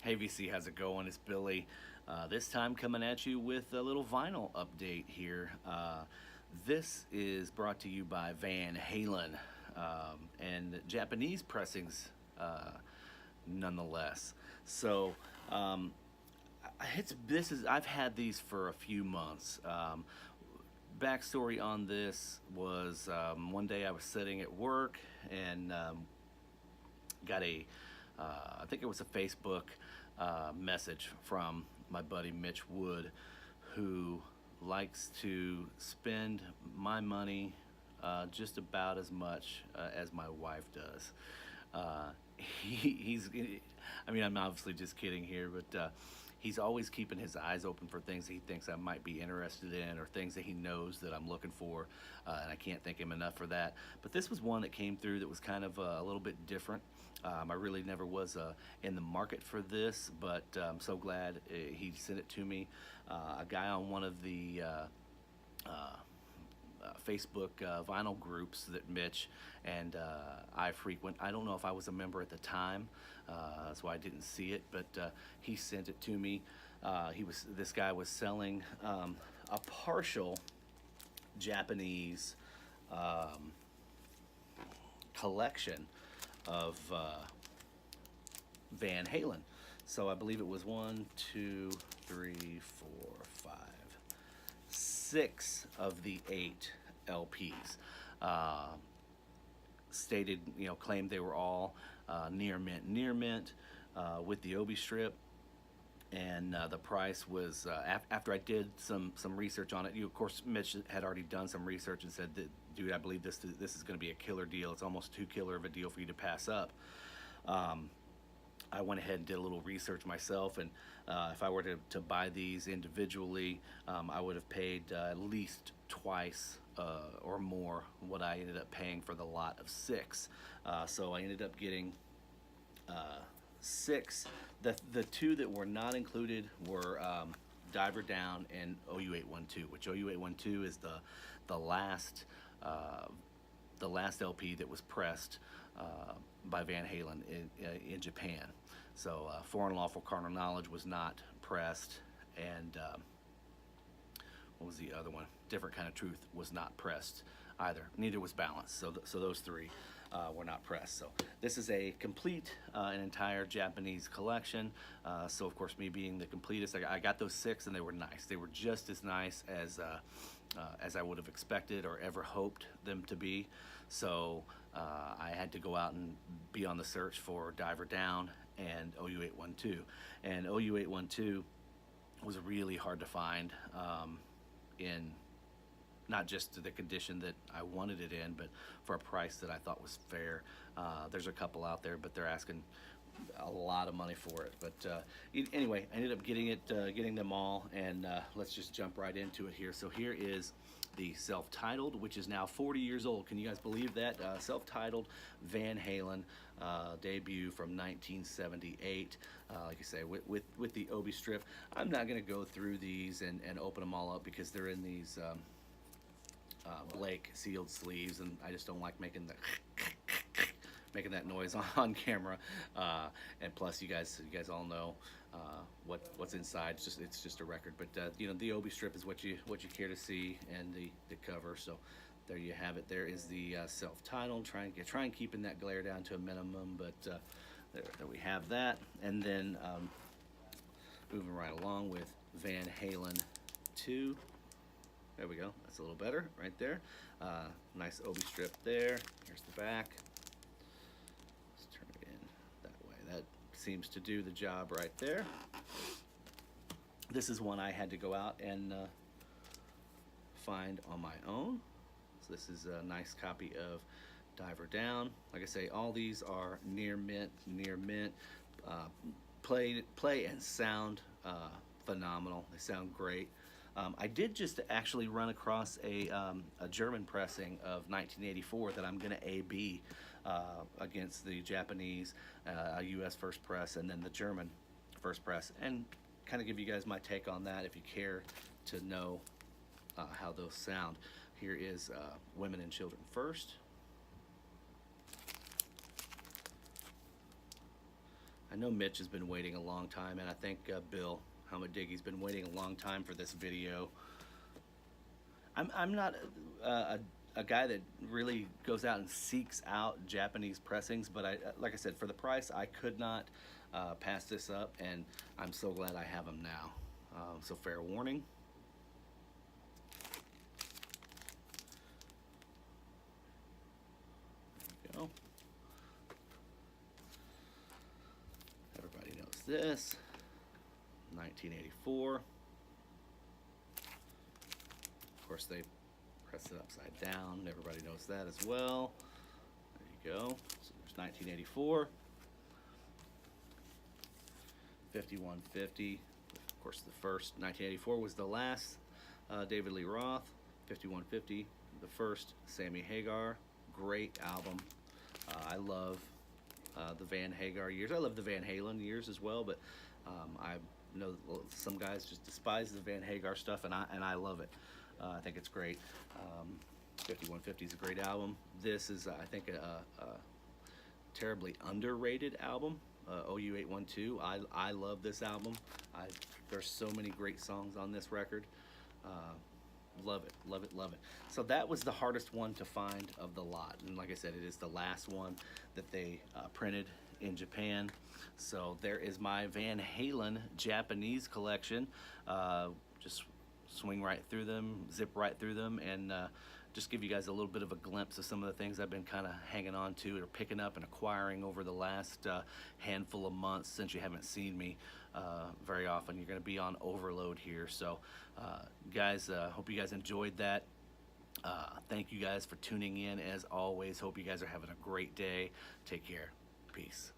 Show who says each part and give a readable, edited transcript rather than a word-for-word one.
Speaker 1: Hey VC, how's it going? It's Billy. This time coming at you with a little vinyl update here. This is brought to you by Van Halen and Japanese pressings, nonetheless. So I've had these for a few months. Backstory on this was one day I was sitting at work and got I think it was a Facebook message from my buddy Mitch Wood, who likes to spend my money just about as much as my wife does. He's, I mean, I'm obviously just kidding here, but he's always keeping his eyes open for things that he thinks I might be interested in or things that he knows that I'm looking for, and I can't thank him enough for that. But this was one that came through that was kind of a little bit different. I really never was in the market for this, but I'm so glad he sent it to me. A guy on one of the Facebook vinyl groups that Mitch and I frequent. I don't know if I was a member at the time, that's why I didn't see it, but he sent it to me. This guy was selling a partial Japanese collection of Van Halen. So I believe it was one, two, three, four, five, six of the 8 LPs. Stated, claimed they were all near mint, with the Obi strip, and the price was after I did some research on it. Of course, Mitch had already done some research and said that, dude, I believe this is going to be a killer deal. It's almost too killer of a deal for you to pass up. I went ahead and did a little research myself, and if I were to buy these individually, I would have paid at least twice or more what I ended up paying for the lot of 6. So I ended up getting 6. The 2 that were not included were Diver Down and OU812, which OU812 is the last LP that was pressed by Van Halen in Japan. So For Unlawful Carnal Knowledge was not pressed, and what was the other one? Different Kind of Truth was not pressed either. Neither was Balance. So those 3 were not pressed. So this is a complete an entire Japanese collection. So of course, me being the completest, I got those 6, and they were nice. They were just as nice as I would have expected or ever hoped them to be. So I had to go out and be on the search for Diver Down and OU812. And OU812 was really hard to find in not just the condition that I wanted it in, but for a price that I thought was fair. There's a couple out there, but they're asking a lot of money for it. But anyway, I ended up getting them all, and let's just jump right into it here. So here is the self-titled, which is now 40 years old. Can you guys believe that? Self-titled Van Halen debut from 1978. Like I say, with the Obi strip. I'm not going to go through these and open them all up because they're in these Blake sealed sleeves, and I just don't like making that noise on camera. And plus, you guys all know what's inside. It's just a record. But the Obi strip is what you care to see, and the cover. So there you have it. There is the self-titled. Try and keeping that glare down to a minimum. But there we have that. And then moving right along with Van Halen 2. There we go. That's a little better right there. Nice Obi strip there. Here's the back. Let's turn it in that way. That seems to do the job right there. This is one I had to go out and find on my own. So this is a nice copy of Diver Down. Like I say, all these are near mint. Play and sound phenomenal. They sound great. I did just actually run across a German pressing of 1984 that I'm going to AB against the Japanese, U.S. first press, and then the German first press, and kind of give you guys my take on that if you care to know how those sound. Here is Women and Children First. I know Mitch has been waiting a long time, and I think Bill Hamadiggy's been waiting a long time for this video. I'm not a guy that really goes out and seeks out Japanese pressings, but like I said, for the price, I could not pass this up, and I'm so glad I have them now. So fair warning. There we go. Everybody knows this. 1984. Of course, they press it upside down. Everybody knows that as well. There you go. So there's 1984. 5150. Of course, the first 1984 was the last David Lee Roth. 5150, the first Sammy Hagar. Great album. I love the Van Hagar years. I love the Van Halen years as well, but I know some guys just despise the Van Hagar stuff, and I love it. I think it's great. 5150 is a great album. This is, I think, a terribly underrated album. OU812. I love this album. There's so many great songs on this record. Love it, love it, love it. So that was the hardest one to find of the lot, and like I said, it is the last one that they printed in Japan. So there is my Van Halen Japanese collection. Just swing right through them, zip right through them, and just give you guys a little bit of a glimpse of some of the things I've been kind of hanging on to or picking up and acquiring over the last handful of months since you haven't seen me very often. You're going to be on overload here. So guys, hope you guys enjoyed that. Thank you guys for tuning in as always. Hope you guys are having a great day. Take care. Peace.